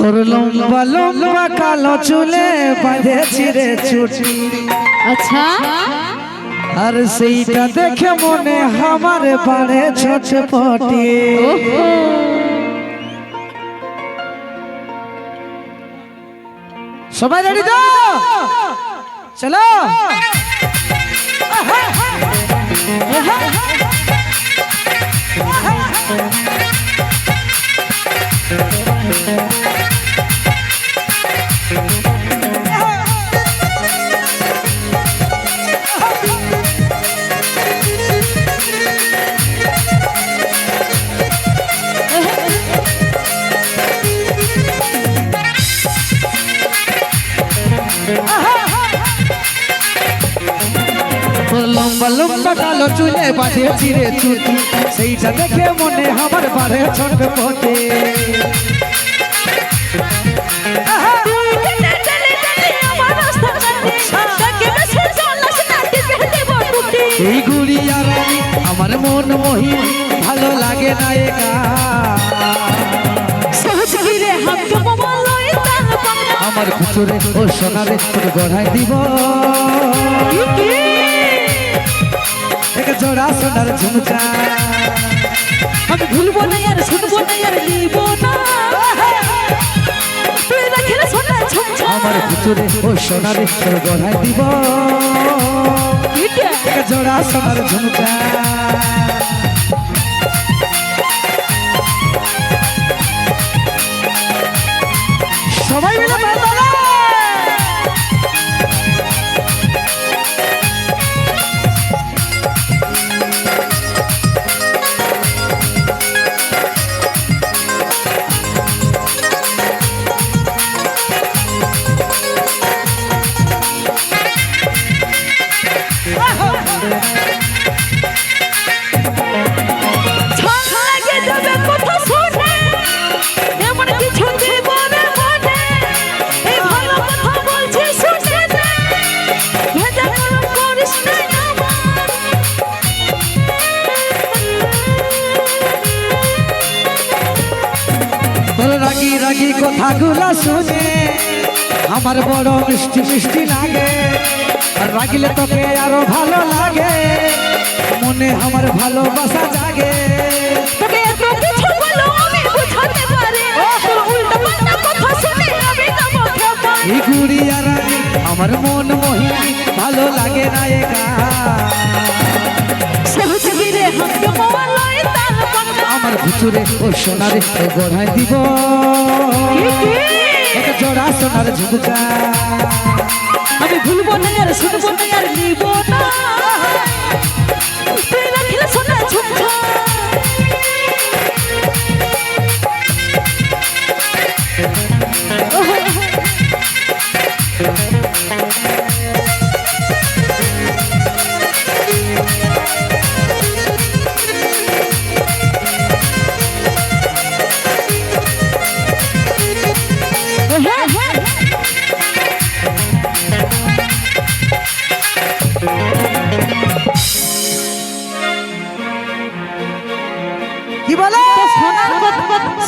তোর লম্বা লম্বা কালো চুলে বাঁধেছি রে চুটি। আচ্ছা আর সেইটা দেখে মনে আমার বাড়ে ছটপটি। সবাই রেডি তো? চলো। লম্বা লম্বা কালো চুলে বাঁধেছি রে চুটি, সেইটা দেখে মনে আমার বাড়ে ছটপটে। এই গুড়িয়া রানী আমার মন মোহিনী, ভালো লাগে না একা। আমার ভিতরে ও সোনারে তোর গড়াই দিব এক জোড়া সোনার ঝুমকা। আমি ভুলবো না আর শুনবো না আর নিব না, তুই রাখিলে সোনার ঝুমকা। আমার ভিতরে ও সোনারে তোর গড়াই দিব এক জোড়া সোনার ঝুমকা। সবাই মিলে রাগি রাগি কথাগুলো শুনে আমার বড় মিষ্টি মিষ্টি লাগে। আর রাগিলে তোকে আরো ভালো লাগে, মনে আমার ভালোবাসা জাগে। তোকে এত কিছু বলো আমি বুঝাতে পারি, তোর উল্টা পাল্টা কথা শুনে আমি না মুখে পাই। এই গুড়িয়া রানী আমার মন মোহিনী, ভালো লাগে না একা। সহজ গিরে হাতে মোবাইল তার পাঙ্গা। আমার ভিতরে ও সোনারে গড়াই দিব এক জোড়া সোনার ঝুমকা। আমি ভুলবো না আর শুনবো না আর নিব না, তুই রাখিলে সোনার ঝুমকা। কি বলে?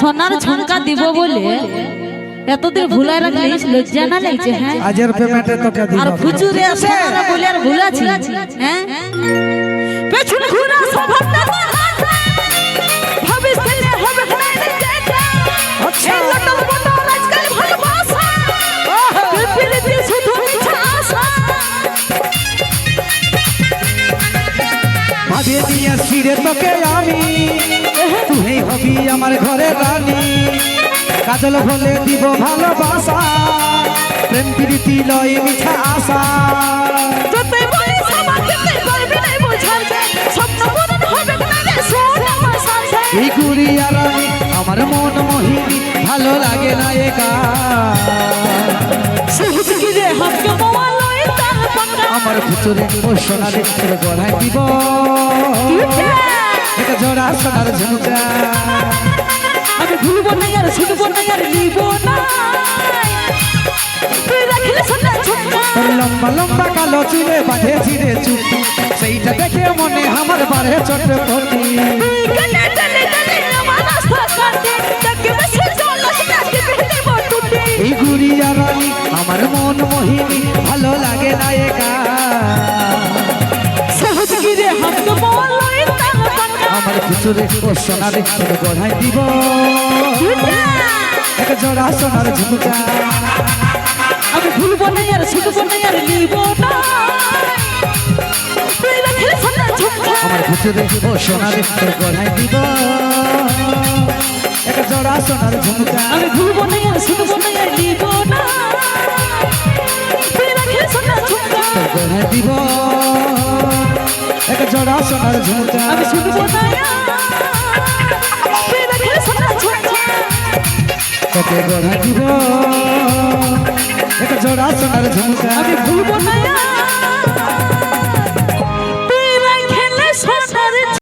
সোনার ঝুমকা দিব বলে এতদিন ভুলাই রাখলিস, লজ্জা না লাগছে? হ্যাঁ আজের পেমেন্টে তোকে দিব। আর ফুচুরে সোনার বলে আর ভুলাছি? হ্যাঁ পেছনে ঘুরা স্বভাবটা তো ভাবিস দিলে হবে না যেটা। আচ্ছা এই লটল বটল আজকাল ভালোবাসা, প্রীতি শুধু মিছা আশা। ভাবে নিয়ে ছিড়ে তোকে আমি, তুই হবি আমার ঘরে রানী। কাজল বলে দিব ভালোবাসা, প্রেম প্রীতি লয় মিঠা আশা। যতই বলিস আমাকে তুই পারবি না বোঝার, স্বপ্ন পূরণ হবে না রে শোন আমার সাথে। এই গুড়িয়া রানী আমার মন মোহিনী, ভালো লাগে না একা। সহজ গিরে হাতে মোবাইল তার পাঙ্গা। আমার ভিতরে ও সোনারে তোর গড়াই দিব এক জোড়া সোনার ঝুমকা। আমি ভুলবো না আর শুনবো না আর নিব না, তুই রাখিলে সোনার ঝুমকা। তোর লম্বা লম্বা কালো চুলে বাঁধেছি রে চুটি, সেইটা দেখে মনে আমার বাড়ে ছটপটি। তুই কেটে টেনে টেনে আমার রাস্তা কাটে, তাকে বেশি চলাস না, ঘুচুরে ও সোনারে তোকে গড়াই দিব এক জোড়া সোনার ঝুমকা আমি ভুলবো না আর ছুটবো না আর নিব না তুই রাখিলে সোনা ঝুমকা আমার ঘুচুরে ও সোনারে তোকে গড়াই দিব এক জোড়া সোনার ঝুমকা আমি ভুলবো না আর ছুটবো না আর নিব না তুই রাখিলে সোনা ঝুমকা তোকে গড়াই দিব এক জোড়া সোনার ঝুমকা আমি ছুটবো না তুই রাখিলে সোনা ঝুমকা তোকে গড়াই দিব এক জোড়া সোনার ঝুমকা আমি ভুলবো না